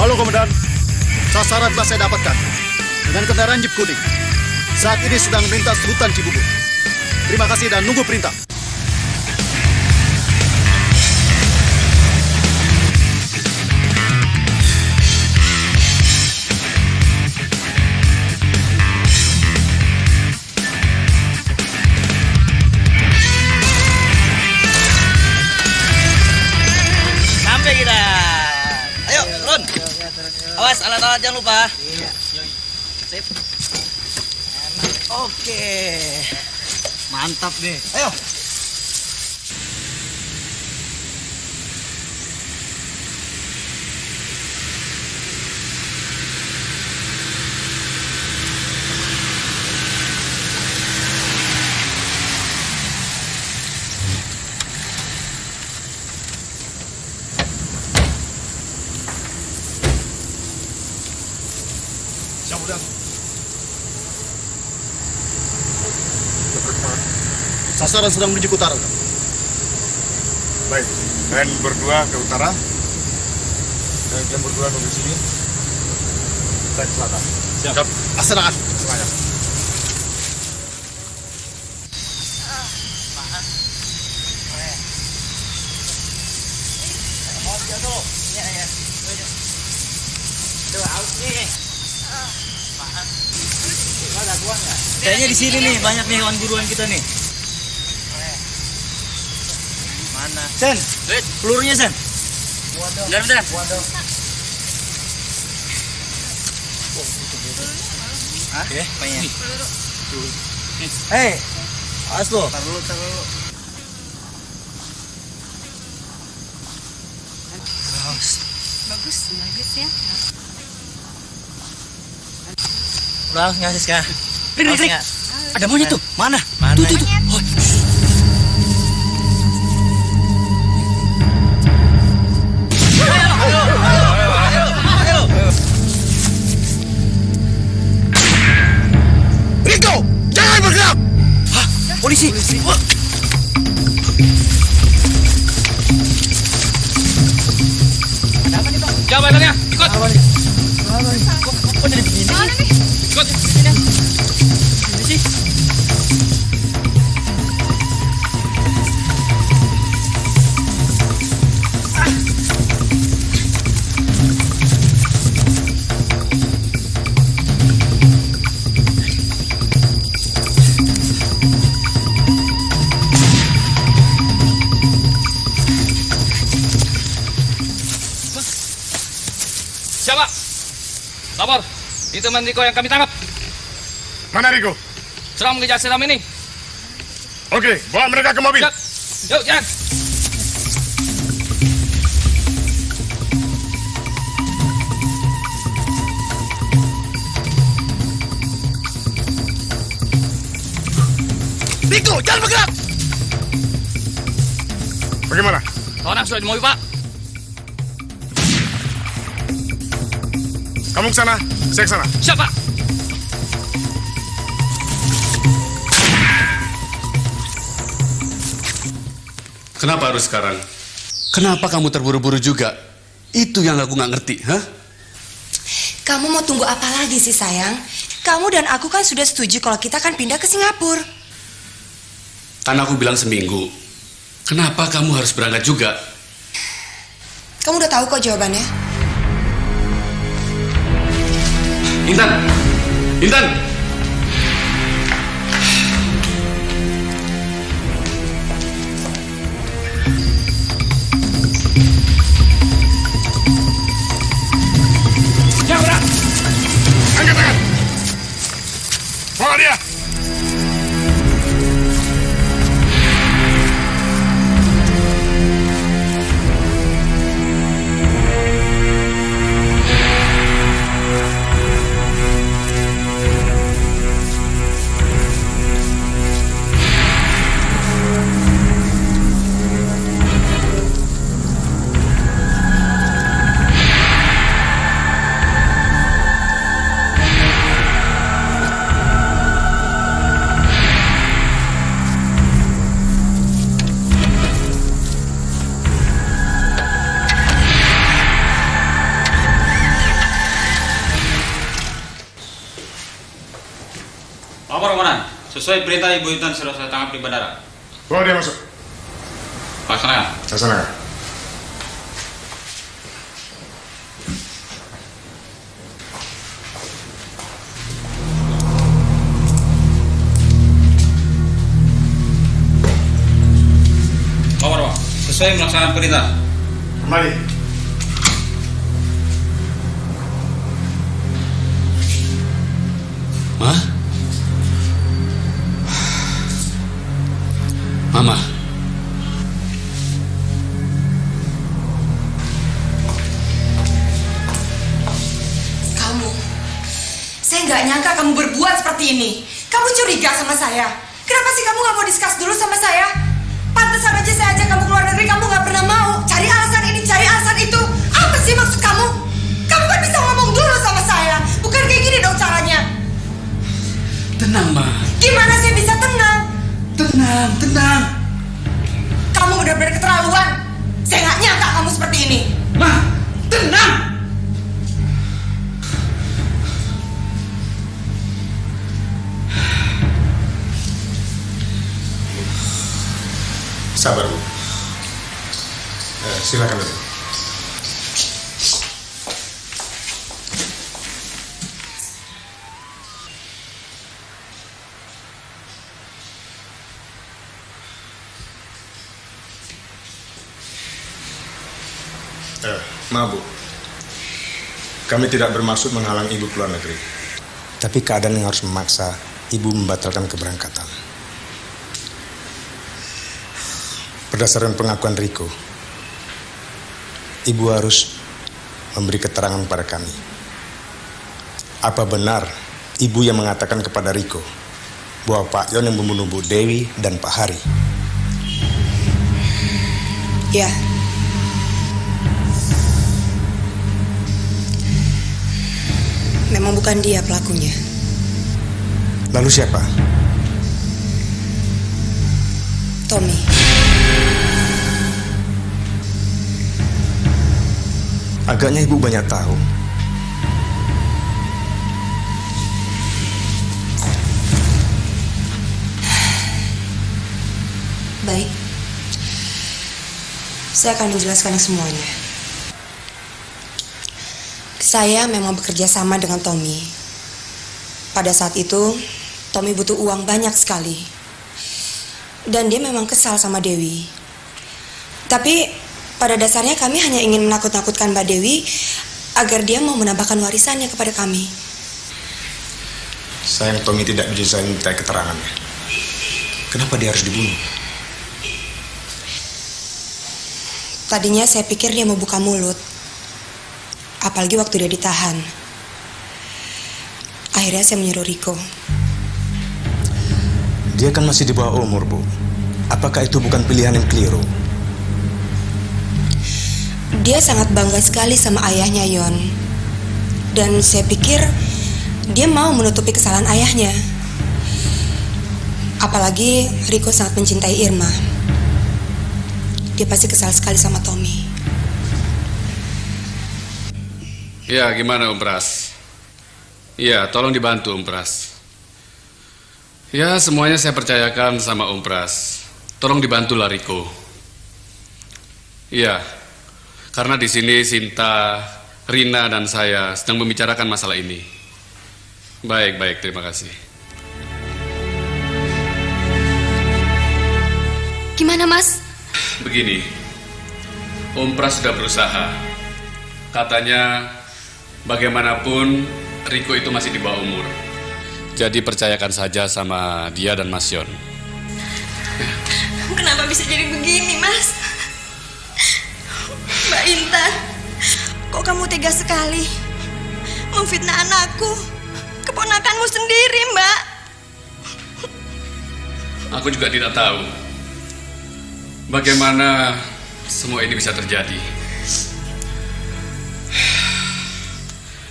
Halo Komandan, sasaran telah saya dapatkan dengan kendaraan jeep kuning. Saat ini sedang melintas hutan Cibubur. Terima kasih dan nunggu perintah. Sampai kita. Ayo, turun. Awas, alat-alat jangan lupa. Sip. Oke. Mantap nih. Ayo. Sasaran sedang menuju ke utara. Baik, kalian berdua ke utara. Dan kalian berdua nunggu sini. Saya ke selatan. Siap. Laksanakan. Semuanya. Kayaknya di sini nih banyak nih hewan buruan kita nih. Mana? Sen, pelurunya Sen. Bentar. Hah? Apanya? Hei, awas lo. Tar dulu. Bagus ya. Udah, nggak sih sekarang. Rik. Ada monyet tuh. Mana? Tuh. Oh. Ayo. Rico, jangan bergerak. Hah? Polisi. Wah. Ada apa nih, Bang? Jawabannya, ikut. Kok jadi begini sih? Ikut. Ini sih. Siapa? Lapor. Itu teman Riko yang kami tangkap. Mana Riko? Sedang mengejar seram ini. Oke, bawa mereka ke mobil. Siap. Yuk, jalan. Rico, jangan bergerak. Bagaimana? Orang sudah di mobil, Pak. Kamu ke sana, saya ke sana. Siapa? Kenapa harus sekarang? Kenapa kamu terburu-buru juga? Itu yang aku nggak ngerti, hah? Kamu mau tunggu apa lagi sih sayang? Kamu dan aku kan sudah setuju kalau kita kan pindah ke Singapura. Kan aku bilang seminggu. Kenapa kamu harus berangkat juga? Kamu udah tahu kok jawabannya. Intan! Angkat tangan. Sesuai perintah Ibu Intan sudah saya tangkap di bandara. Bawa dia masuk. Laksanakan. Laksanakan. Bawa. Sesuai melaksanakan perintah. Kembali. Ma? Mama. Kamu, saya nggak nyangka kamu berbuat seperti ini. Kamu curiga sama saya. Kenapa sih kamu nggak mau diskus dulu sama saya? Pantesan aja saya ajak kamu keluar negeri, kamu nggak pernah mau. Cari alasan ini, cari alasan itu. Apa sih maksud kamu? Kamu kan bisa ngomong dulu sama saya. Bukan kayak gini dong caranya. Tenang, Ma. Gimana saya bisa tenang? Tenang. Kamu benar-benar keterlaluan. Saya nggak nyangka kamu seperti ini. Ma, tenang. Sabar, Bu. Silakan dulu. Maaf, Bu. Kami tidak bermaksud menghalang Ibu keluar negeri. Tapi keadaan yang harus memaksa Ibu membatalkan keberangkatan. Berdasarkan pengakuan Riko, Ibu harus memberi keterangan pada kami. Apa benar Ibu yang mengatakan kepada Riko bahwa Pak Yon yang membunuh Bu Dewi dan Pak Hari? Ya. Memang bukan dia pelakunya. Lalu siapa? Tommy. Agaknya Ibu banyak tahu. Baik. Saya akan menjelaskan semuanya. Saya memang bekerja sama dengan Tommy. Pada saat itu, Tommy butuh uang banyak sekali. Dan dia memang kesal sama Dewi. Tapi pada dasarnya kami hanya ingin menakut-nakutkan Mbak Dewi agar dia mau menambahkan warisannya kepada kami. Sayang Tommy tidak bisa minta keterangannya. Kenapa dia harus dibunuh? Tadinya saya pikir dia mau buka mulut. Apalagi waktu dia ditahan. Akhirnya saya menyuruh Riko. Dia kan masih di bawah umur, Bu. Apakah itu bukan pilihan yang keliru? Dia sangat bangga sekali sama ayahnya, Yon. Dan saya pikir dia mau menutupi kesalahan ayahnya. Apalagi Riko sangat mencintai Irma. Dia pasti kesal sekali sama Tommy. Ya, gimana Om Pras? Ya, tolong dibantu Om Pras. Ya, semuanya saya percayakan sama Om Pras. Tolong dibantulah Riko. Ya, karena di sini Sinta, Rina, dan saya sedang membicarakan masalah ini. Baik, terima kasih. Gimana, Mas? Begini, Om Pras sudah berusaha. Katanya, bagaimanapun Riko itu masih di bawah umur. Jadi percayakan saja sama dia dan Mas Yon. Kenapa bisa jadi begini, Mas? Mbak Intan, kok kamu tega sekali memfitnah anakku, keponakanmu sendiri, Mbak? Aku juga tidak tahu bagaimana semua ini bisa terjadi.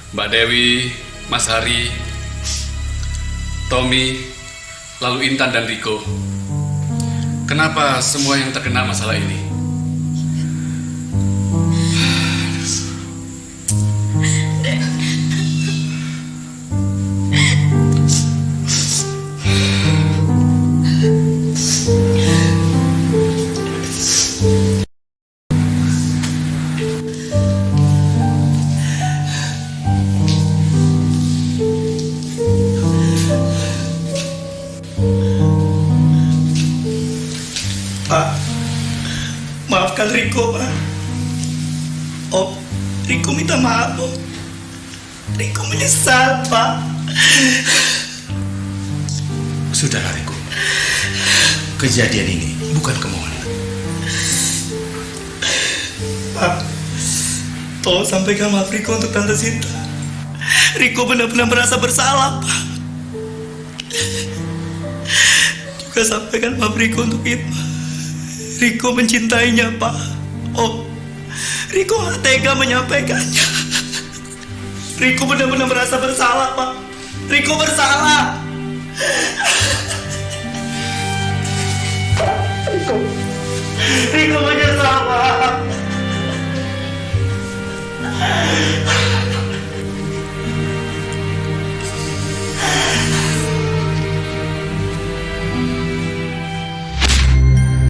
Mbak Dewi, Mas Hari, Tommy, lalu Intan dan Riko. Kenapa semua yang terkena masalah ini? meninggal Riko, Pak. Om, Riko minta maaf, Om. Riko menyesal, Pak. Sudahlah, Riko. Kejadian ini bukan kemauan. Pak, tolong sampaikan maaf Riko untuk Tante Sinta. Riko benar-benar merasa bersalah, Pak. Juga sampaikan maaf Riko untuk Irma. Riko mencintainya, Pak. Oh, Riko gak tega menyampaikannya. Riko benar-benar merasa bersalah, Pak. Riko bersalah. Riko menyesal, Pak.